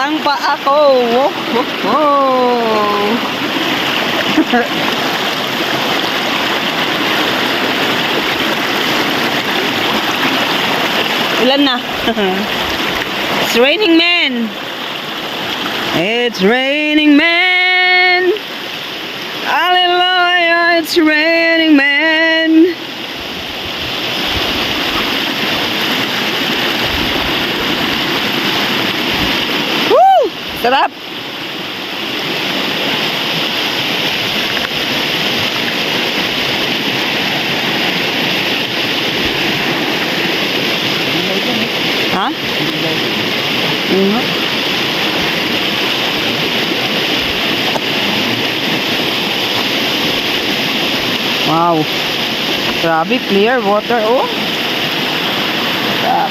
lang pa ako. Ulan na. It's raining, man. It's raining, man. Hallelujah, it's raining, man. Woo! Sarap. Ha? Wow. Grabe, clear water, oh. Sarap.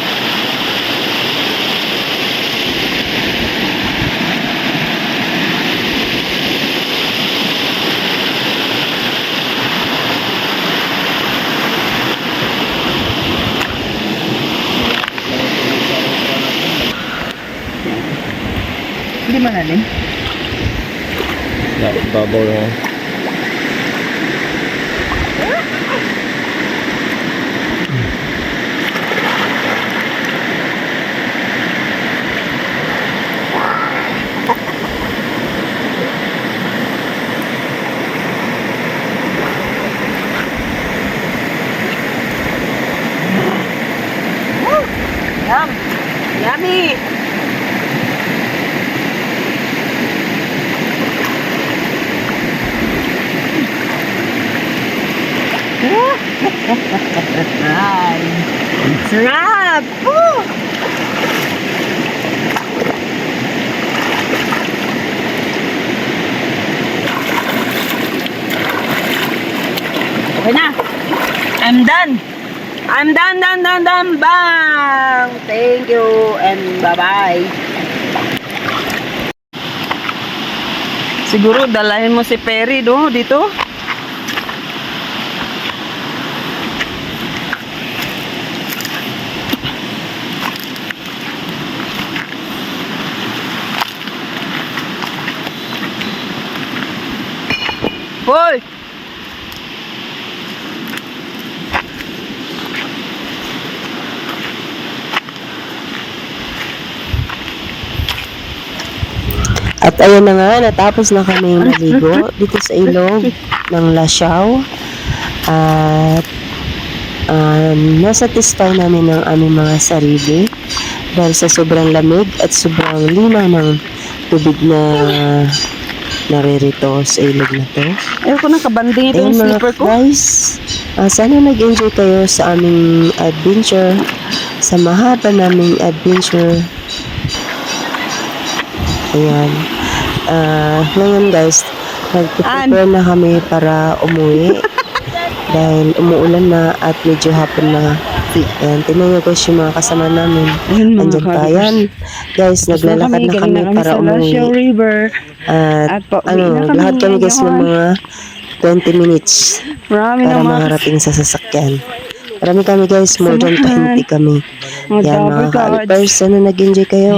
Hindi malalim. Babaw yung Yum. Yummy. Sarap! Woo! Okay na. I'm done. I'm done. Bang! Thank you and bye-bye. Siguro dalahin mo si Perry dito. Hoy! At ayun na nga, natapos na kami maligo dito sa ilog ng Lasyaw. At nasatisfy namin ng aming mga sarili dahil sa sobrang lamig at sobrang linaw ng tubig na naririto sa ilog na to. Ayoko na kabanding ito yung Ayun mga slipper ko. guys, sana nag-enjoy kayo sa aming adventure, sa mahaba naming adventure. Ayan. Ngayon guys, nag-prepare na kami para umuwi dahil umuulan na at medyo hapon na. Ayan, tingnan nyo guys yung mga kasama namin. Andyan pa yan. Guys, naglalakad na kami para umuwi. At lahat kami guys ng mga 20 minutes para makarating sa sasakyan. Marami kami guys, more than 20 kami. Yan mga ka-alpers, sana nag-enjoy kayo.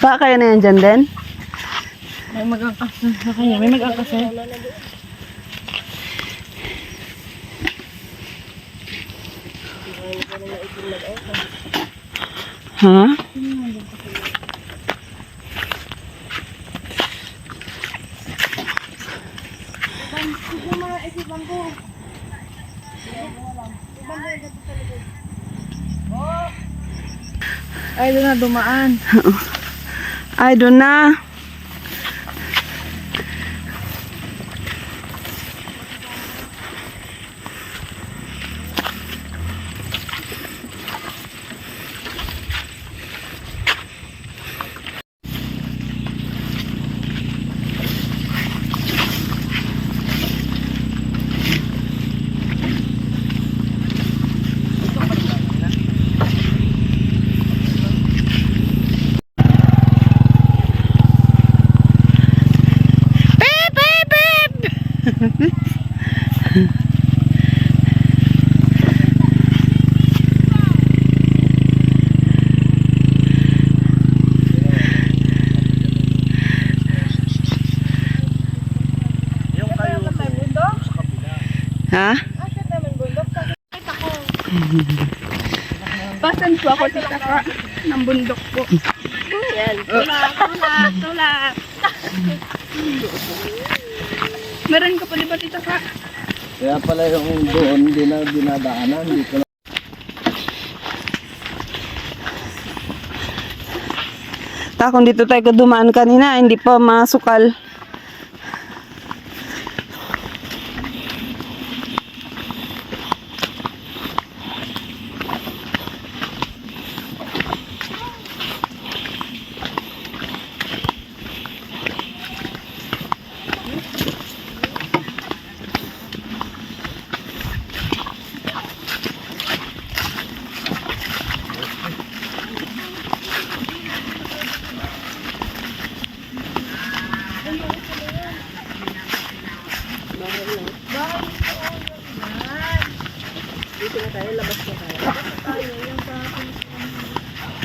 Pa kayo na yan dyan din? May mag-angkas na kanya. May mag-angkas na. Ha? Ay, doon na dumaan. Ay, doon na. Ha? Pasan po ako tita ka ng bundok po. Yan. Tulak. Meron ka pa di ba tita ka? Kaya pala yung doon, dinadaanan. Hindi ko Kung dito tayo dumaan kanina, hindi pa masukal.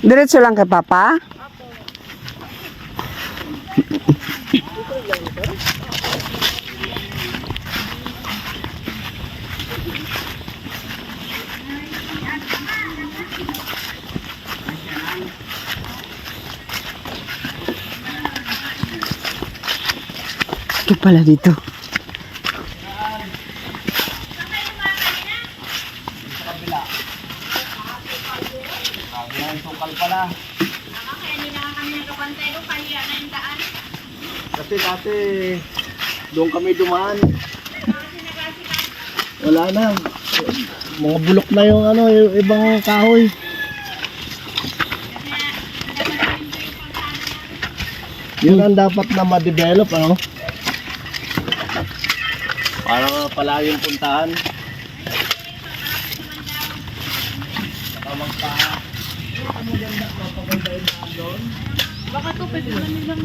Diretso lang kay Papa? Ito pala dito. Kasi dati doon kami dumaan. Wala na. Mga bulok na yung yung ibang kahoy. Yun ang dapat na ma-develop, para palaging puntahan. Baka to pwede na nilang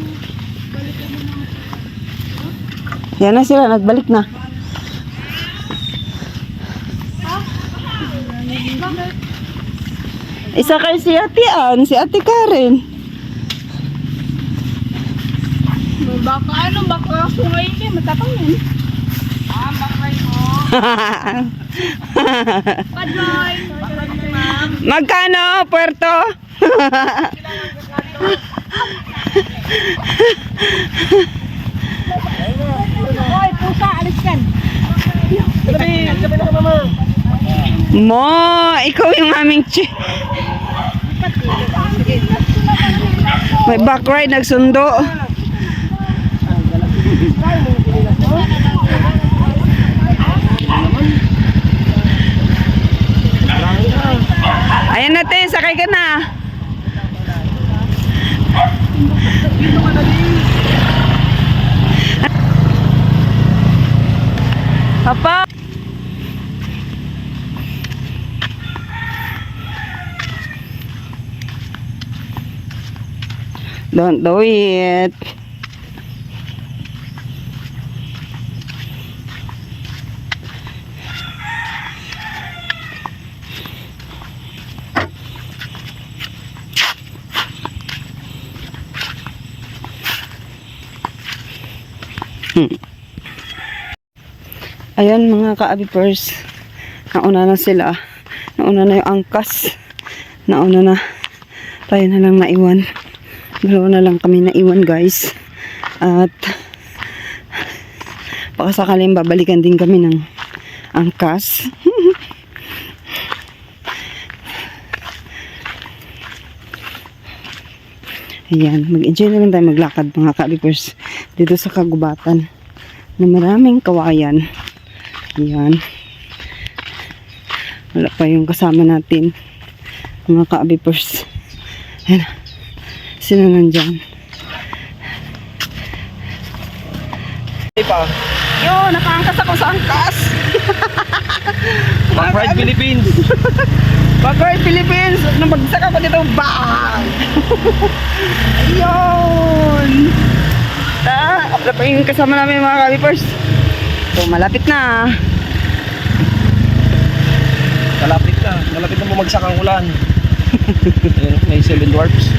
balikan mo mga. Yan na sila, nagbalik na. Bakit? Isa kay si Ate Ann, si Ate Karen. Baka sungay niya, matapang yan. Bakay mo. Padloy. Magkano, Puerto? Hoy, pusa, alis kan. Sabi na ka mama. Mo, ikaw yung aming may back ride, nagsundo. Ayan natin, sakay ka na. Papa. Don't do it. Ayan mga ka-abipers, nauna na sila, nauna na yung angkas, nauna na, tayo na lang naiwan, dalawa na lang kami naiwan guys, at baka sakaling babalikan din kami ng angkas. Ayan, mag-enjoy na lang tayo maglakad mga ka-abipers dito sa kagubatan na maraming kawayan. Ayan. Wala pa yung kasama natin. Mga ka-abipers. Ayan. Sino nandyan? Yo, nakaangkas ako sa angkas. Pride Philippines. Backward Philippines. Nung bagsak ako dito, bang! Ayun! Wala pa yung kasama namin mga ka-abipers. So, malapit na. Malapit na bumagsak ang ulan. Ayun, may 7 dwarfs.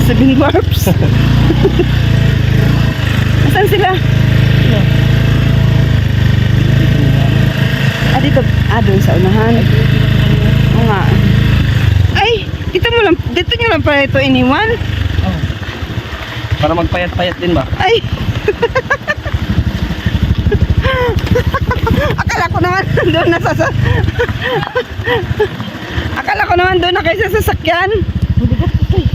7 dwarfs. Saan sila? Dito, doon sa unahan. Oo nga. Ay, dito nyo lang pala ito iniwan. Oh. Para magpayat-payat din ba? Ay. Akala ko naman doon Akala ko naman doon na kayo sa sasakyan. Mabigat ito eh.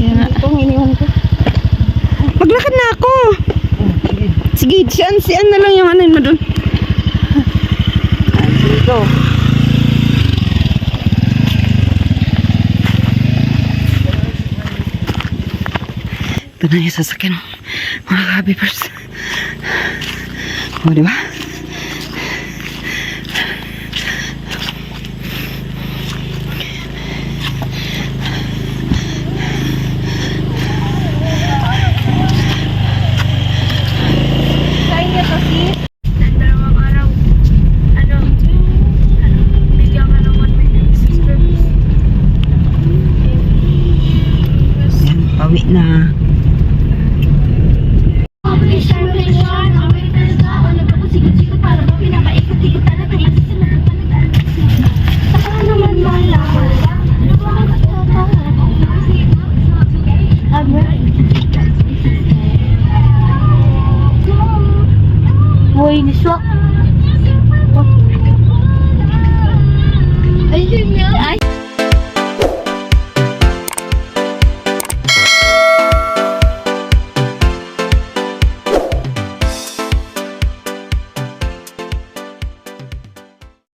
Kaya itong iniwan ko. Maglakad na ako. Sige, siyan na lang yung ano mo doon. Sige go. Ito na yung sasakyan. Mga kabibers. O, diba?